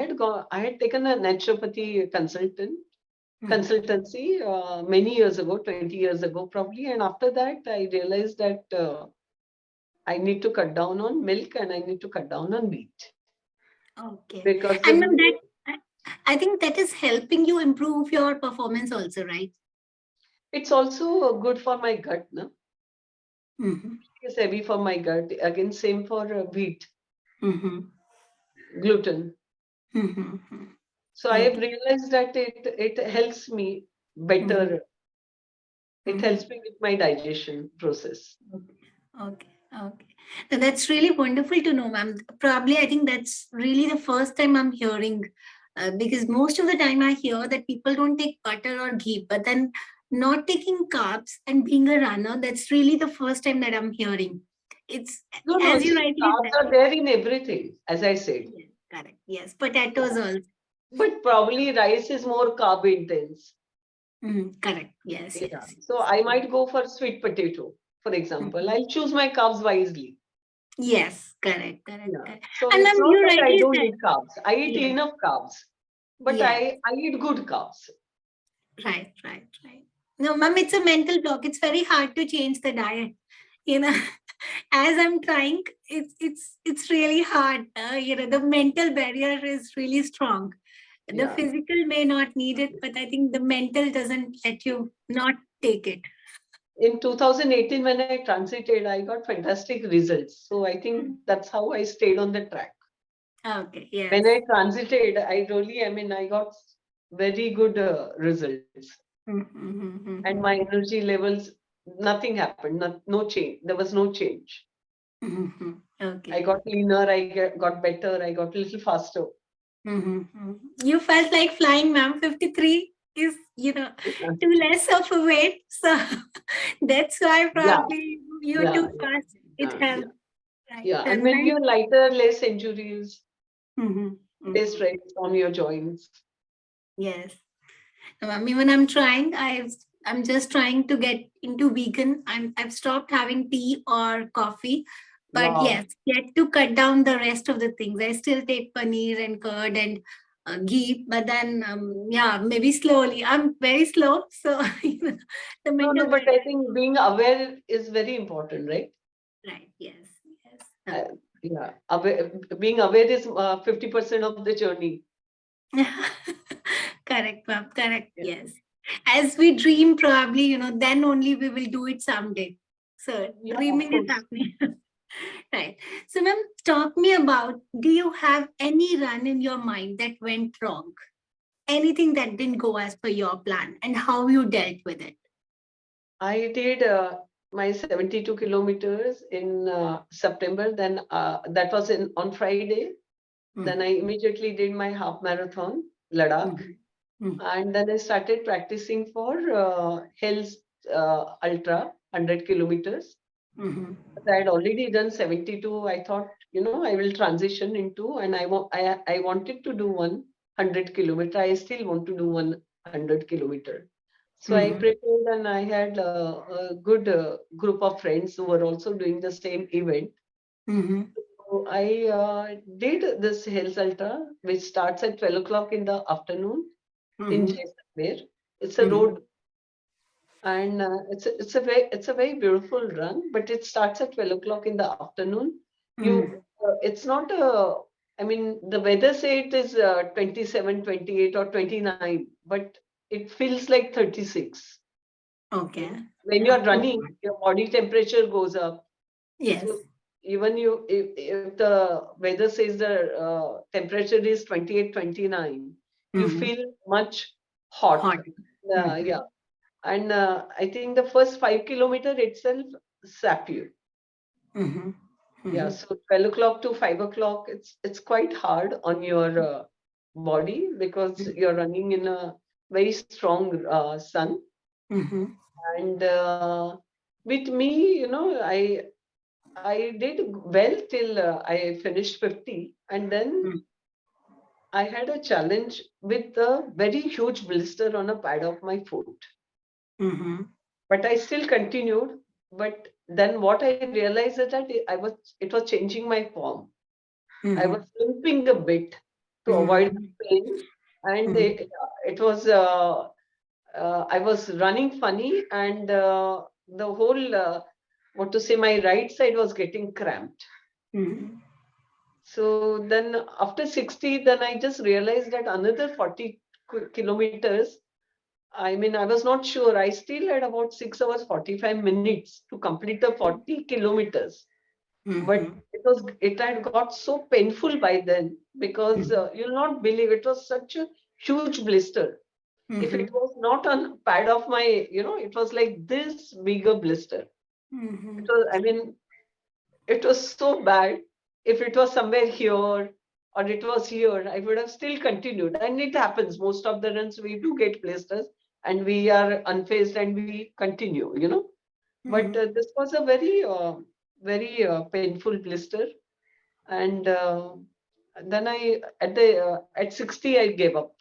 had taken a naturopathy Mhm. consultancy many years ago, 20 years ago probably. And after that, I realized that I need to cut down on milk and I need to cut down on wheat Okay. because the And ma'am, milk, I think that is helping you improve your performance also, right? it's also good for my gut. No? Mm-hmm. It's heavy for my gut. Again, same for wheat, Mm-hmm. gluten. Mm-hmm. So I have Okay. realized that it helps me Mm-hmm. better. It Mm-hmm. helps me with my digestion process. Okay. Okay. Okay. Now, that's really wonderful to know, ma'am. Probably, I think that's really the first time I'm hearing, because most of the time I hear that people don't take butter or ghee, but then not taking carbs and being a runner, that's really the first time that I'm hearing. It's No, no. as you See, rightly carbs said. are there in everything, as I said. Yes, correct. Yes, potatoes also. But probably rice is more carb intense. Correct. Yes, Yeah. yes. So I might go for sweet potato, for example. Mhm. I'll choose my carbs wisely. Yes, correct, correct, Yeah. correct. So And it's ma'am, not you that I rightly don't said. eat carbs. I eat Yes, enough carbs, but yes. I eat good carbs. Right, right, right. No, ma'am, it's a mental block. It's very hard to change the diet. You know, as I'm trying, it's really hard. The mental barrier is really strong. The Yeah. physical may not need it, but I think the mental doesn't let you not take it. In 2018, when I transited, I got fantastic results. So I think that's how I stayed on the track. Okay, When yes. I transited, I really, I mean, I got very good results. And my Mm-hmm. energy levels, nothing happened, no change. There was no change. I Okay. got leaner, got better, I got a little faster. Mm-hmm. You felt like flying, ma'am. 53 is, too less of a weight. So that's why Yeah, probably you're yeah, too fast. It yeah, helped, yeah, right? yeah. And And when nice. you're lighter, less injuries, Mm-hmm. less Mm-hmm. stress on your joints. Yes. Even I'm trying. I'm just trying to get into vegan. I've stopped having tea or coffee. But Wow. yes, yet to cut down the rest of the things. I still take paneer and curd and ghee, but then yeah, maybe slowly. I'm very slow, so the No, mental no, but I barrier. think being aware is very important, right? Right. Yes. Yes. Yeah, being aware is 50% of the journey. Correct, ma'am. Correct. Yeah. Yes. As we dream, probably then only we will do it someday. So Yeah, of dreaming is course. happening. Right. So, ma'am, talk me about, do you have any run in your mind that went wrong? Anything that didn't go as per your plan and how you dealt with it? I did my 72 kilometers in September. Then that was in on Friday. Then I Mhm, immediately did my half marathon, Ladakh, mhm, mhm, and then I started practicing for Hills Ultra 100 kilometers. mhm, But I had already done 72. I thought, I will transition into, and I wanted to do 100 kilometer. I still want to do 100 kilometer. So I mhm, prepared, and I had a good group of friends who were also doing the same event. mhm, So I did this Hills Ultra, which starts at 12 o'clock in the afternoon in mhm, Jaisalmer. It's a mhm, road, and it's a very beautiful run, but it starts at 12 o'clock in the afternoon. mhm. It's not a, I mean, the weather say it is 27, 28 or 29, but it feels like 36. Okay. When you are Not too running, hard. your body temperature goes up. Yes. So even if the weather says the temperature is 28, 29, you Mhm. feel much hot. Hot. Mhm, Yeah. And I think the first 5 kilometer itself sap you. mhm, Yeah. mhm, So 12 o'clock to 5 o'clock, it's quite hard on your body because mhm, you're running in a very strong sun. mhm, And with me, I did well till I finished 50, and then mhm, I had a challenge with a very huge blister on a pad of my foot. mhm, But I still continued. But then what I realized is that it was changing my form. I was mhm, limping a bit to avoid mhm, the pain, and mhm, it was I was running funny, and the whole what to say, my right side was getting cramped. mhm, So then after 60, then I just realized that another 40 kilometers, I mean, I was not sure. I still had about 6 hours, 45 minutes to complete the 40 kilometers. But mhm, it had got so painful by then because mhm, you'll not believe it was such a huge blister. If it mhm, was not on pad of my, it was like this bigger blister. It mhm, was, I mean, it was so bad. If it was somewhere here or it was here, I would have still continued. And it happens. Most of the runs we do get blisters and we are unfazed and we continue. But mhm, this was a very painful blister. And then at 60, I gave up.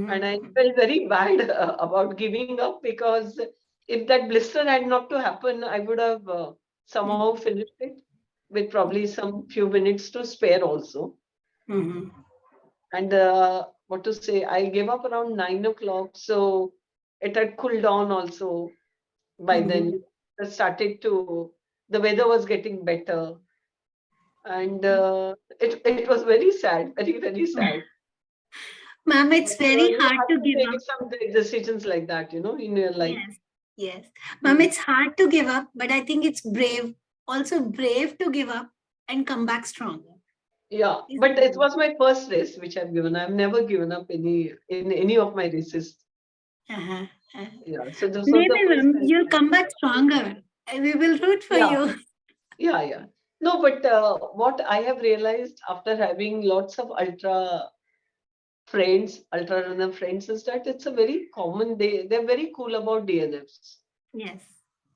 And I mhm, felt very bad about giving up because if that blister had not to happen, I would have somehow mhm, finished it with probably some few minutes to spare also. mhm, And what to say, I gave up around 9 o'clock. So it had cooled down also by mhm. then. It started the weather was getting better. And it was very sad, very, very sad. Ma'am, it's But very you hard have to to give take up. some decisions like that, in your life. Yes, yes. Ma'am, Mm. it's hard to give up, but I think it's brave, also brave to give up and come back stronger. Yeah, Isn't but it? it was my first race which I've given. I've never given up in any of my races. Uh-huh. Uh-huh. Yeah, so this was the Maybe, first ma'am, time. you'll come back stronger. We will root for Yeah, you. yeah. No, but what I have realized after having lots of ultra runner friends, is that it's a very common. They're very cool about DNFs. Yes.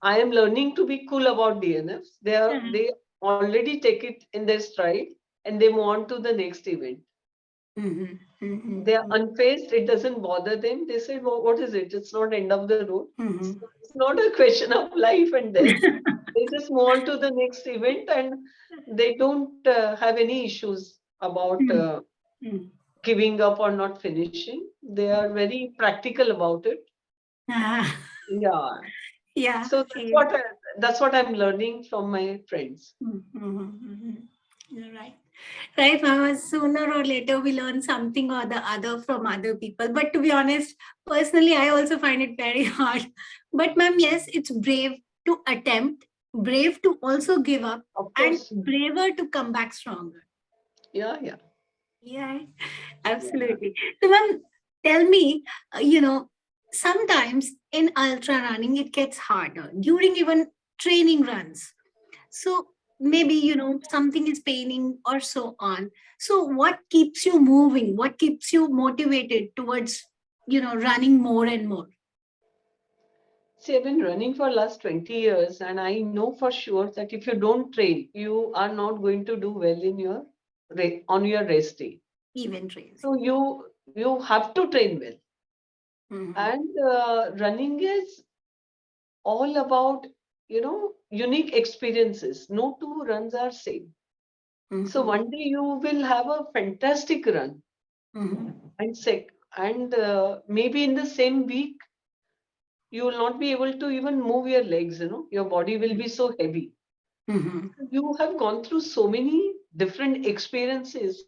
I am learning to be cool about DNFs. Uh-huh. They already take it in their stride and they move on to the next event. Mhm, They are mhm, unfazed. It doesn't bother them. They say, well, what is it? It's not end of the road. mhm, It's not a question of life and death. They just move on to the next event and they don't have any issues about mhm, mhm. giving up or not finishing. They are very practical about it. Ah, Yeah. yeah. So Yeah. that's what I'm learning from my friends. Mhm, mhm, mhm. You're right. Right, Mama. Sooner or later, we learn something or the other from other people. But to be honest, personally, I also find it very hard. But, ma'am, yes, it's brave to attempt, brave to also give up, Of and course. braver to come back stronger. Yeah, yeah, Yeah, yeah. absolutely. So, ma'am, tell me, sometimes in ultra running, it gets harder during even training runs. So, maybe, something is paining or so on. So, what keeps you moving? What keeps you motivated towards, running more and more? See, I've been running for last 20 years, and I know for sure that if you don't train, you are not going to do well in your on your race day. Event race. So you have to train well. Mm-hmm. And running is all about, unique experiences. No two runs are same. So Mm-hmm. one day you will have a fantastic run, Mm-hmm. and maybe in the same week you will not be able to even move your legs. Your body will be so heavy. Mm-hmm. You have gone through so many different experiences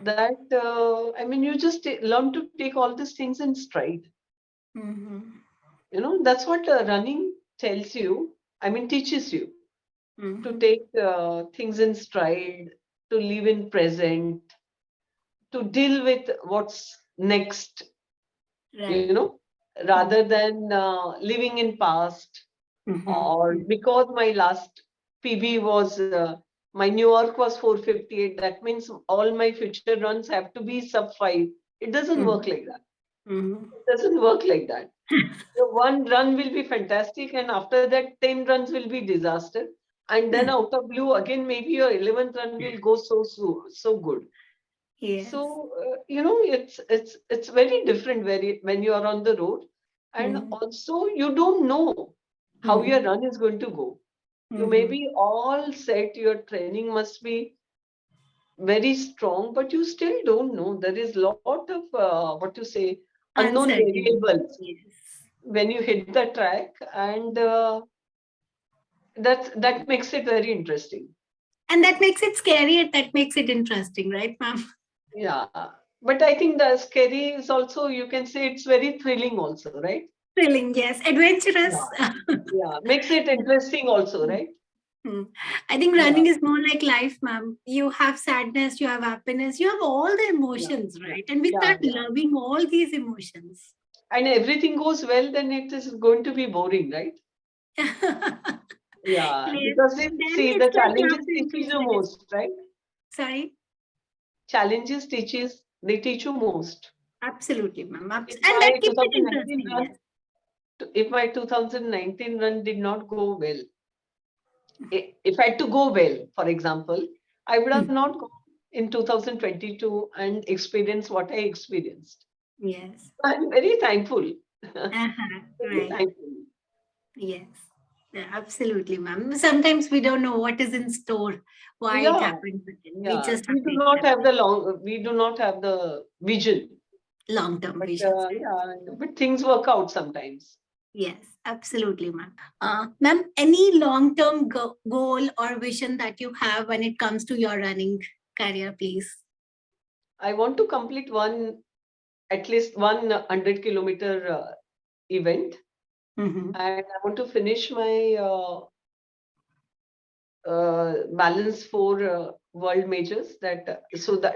that I mean, you just learn to take all these things in stride. Mm-hmm. That's what running tells you. I mean, teaches you to Mm-hmm. take things in stride, to live in present, to deal with what's next, you Right. know, rather than living in past. Or Mm-hmm. because my last PB was my New York was 4:58, that means all my future runs have to be sub 5. It doesn't work Mm-hmm. like that. Mm-hmm. It doesn't work like that. So one run will be fantastic, and after that, 10 runs will be disaster. And then out of blue, again, maybe your 11th run will go so good. Yes. So it's very different when you are on the road, and Mm-hmm. also you don't know how your Mm-hmm. run is going to go. You may Mm-hmm. be all set, your training must be very strong, but you still don't know. There is lot of what to say, unknown Uncertainty. variables Yes. when you hit the track, and that makes it very interesting. And that makes it scary and that makes it interesting, right, ma'am? Yeah, but I think the scary is also, you can say, it's very thrilling also, right? Thrilling, yes. Yeah, Adventurous. yeah, makes it interesting also, right? Hmm. I think Yeah, running is more like life, ma'am. You have sadness, you have happiness, you have all the yeah, emotions, yeah, right? And we yeah, start yeah. loving all these emotions. And everything goes well, then it is going to be boring, right? Yes. Yeah, Then because see, the it's like you have challenges to teaches increase you the most, distance. right? Sorry. They teach you most. Absolutely, ma'am. If And that my keeps it 2019 interesting, yes. run, if my 2019 run did not go well, if I had to go well, for example, I would have Hmm. not gone in 2022 and experienced what I experienced. Yes. I'm very thankful. Uh-huh. Very Right. thankful. Yes. Yeah, absolutely, ma'am. Sometimes we don't know what is in store, why it Yeah, happened, but we yeah. just have to accept We do not have the vision, long-term but visions. yeah, but things work out sometimes. Yes, absolutely, ma'am. Ma'am, any long-term goal or vision that you have when it comes to your running career, please? I want to complete at least one 100-kilometer event, Mm-hmm. and I want to finish my balance for world majors. Ma'am, do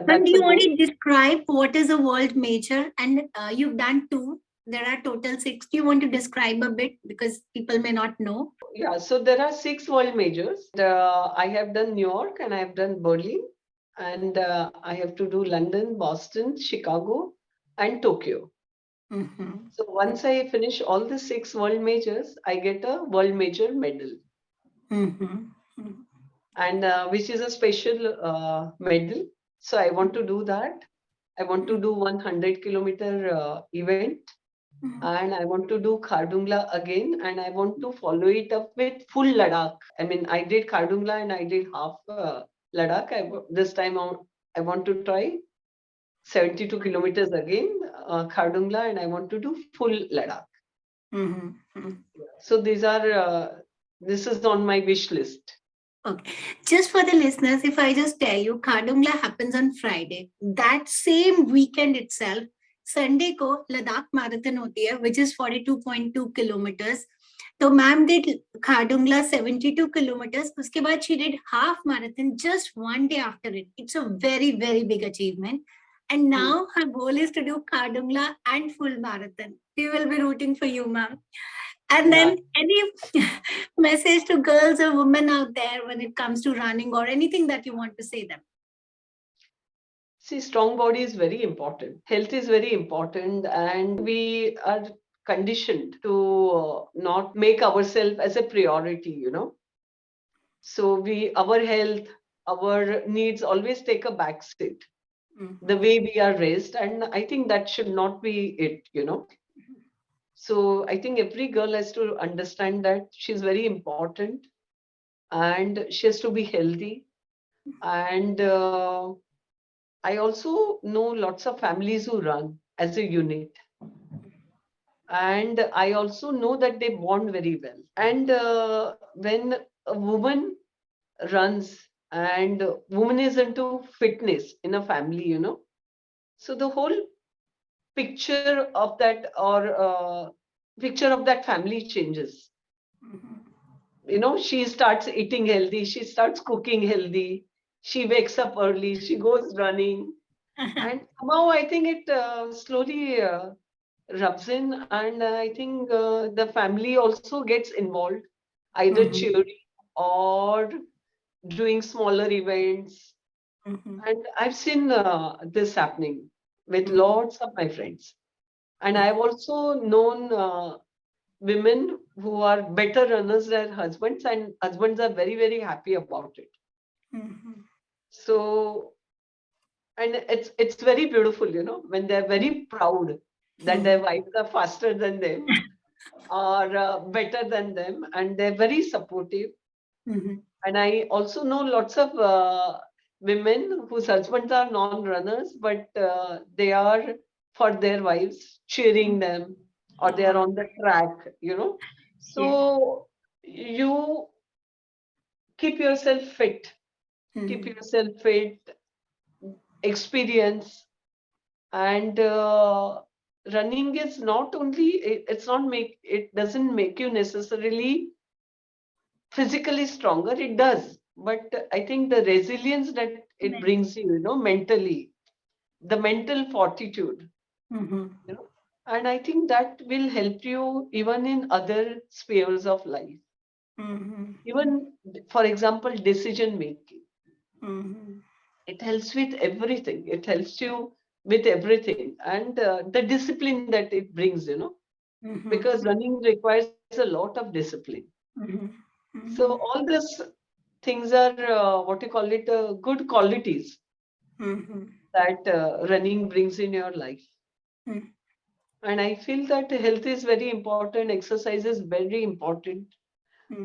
That's a you want goal. to describe what is a world major? And you've done two. There are total six. Do you want to describe a bit because people may not know? Yeah, so there are 6 world majors. I have done New York and I have done Berlin, and I have to do London, Boston, Chicago, and Tokyo. Mm-hmm. So once I finish all the 6 world majors, I get a world major medal, Mm-hmm. and which is a special medal. So I want to do that. I want to do 100-kilometer event, and I want to do Khardungla again, and I want to follow it up with full Ladakh. I mean, I did Khardungla and I did half Ladakh. This time I want to try 72 kilometers again, Khardungla, and I want to do full Ladakh. Mm-hmm. So this is on my wish list. Okay. Just for the listeners, if I just tell you, Khardungla happens on Friday. That same weekend itself, Sunday ko Ladakh Marathon hoti hai, which is 42.2 kilometers. तो ma'am did Khardungla 72 kilometers. उसके बाद she did half marathon just one day after it. It's a very, very big achievement. And now her goal is to do Khardungla and full marathon. We will be rooting for you, ma'am. And Yeah. then any message to girls or women out there when it comes to running or anything that you want to say them? See, strong body is very important. Health is very important, and we are conditioned to not make ourselves as a priority, you know. So our health, our needs always take a back seat, the way we are raised, and I think that should not be it, you know. So I think every girl has to understand that she's very important, and she has to be healthy. And I also know lots of families who run as a unit. And I also know that they bond very well. And when a woman runs and woman is into fitness in a family, you know, so the whole picture of that or picture of that family changes. You know, she starts eating healthy, she starts cooking healthy, she wakes up early, she goes running, and somehow I think it slowly rubs in, and I think the family also gets involved, either cheering or doing smaller events. And I've seen this happening with lots of my friends. And I've also known women who are better runners than husbands, and husbands are very, very happy about it. So, and it's very beautiful, you know, when they're very proud that their wives are faster than them or better than them, and they're very supportive. And I also know lots of women whose husbands are non-runners, but they are for their wives, cheering them, or they are on the track, you know. Yes. So you keep yourself fit, keep yourself fit, experience, and running is not only, it doesn't make you necessarily physically stronger, it does, but I think the resilience that it brings you, you know, mentally, the mental fortitude, you know, and I think that will help you even in other spheres of life, even for example decision making. It helps with everything, it helps you with everything, and the discipline that it brings, you know, because running requires a lot of discipline. So all these things are what you call it, good qualities that running brings in your life. And I feel that health is very important, exercise is very important,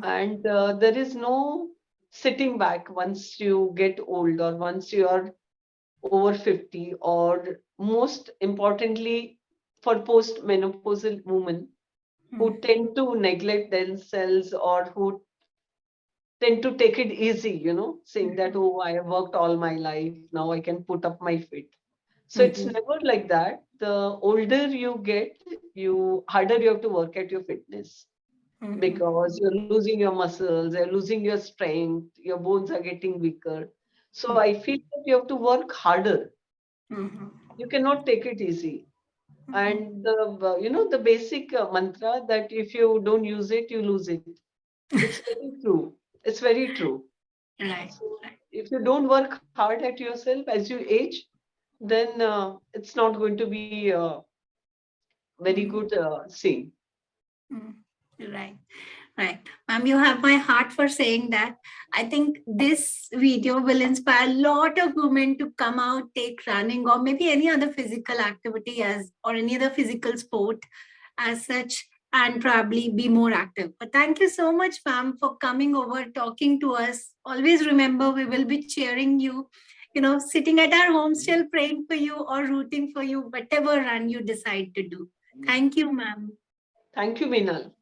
and there is no sitting back once you get old or once you are over 50, or most importantly for post-menopausal women who tend to neglect themselves or who tend to take it easy, you know, saying that, oh, I have worked all my life, now I can put up my feet. So it's never like that. The older you get, you harder you have to work at your fitness, because you're losing your muscles, you're losing your strength, your bones are getting weaker. So I feel that you have to work harder. You cannot take it easy. And the you know, the basic mantra that if you don't use it, you lose it. It's very true. It's very true. Right. So if you don't work hard at yourself as you age, then it's not going to be very good scene. Right. Right. Ma'am, you have my heart for saying that. I think this video will inspire a lot of women to come out, take running or maybe any other physical activity as or any other physical sport as such, and probably be more active. But thank you so much, ma'am, for coming over, talking to us. Always remember we will be cheering you, sitting at our home still praying for you or rooting for you, whatever run you decide to do. Thank you, ma'am. Thank you, Meenal.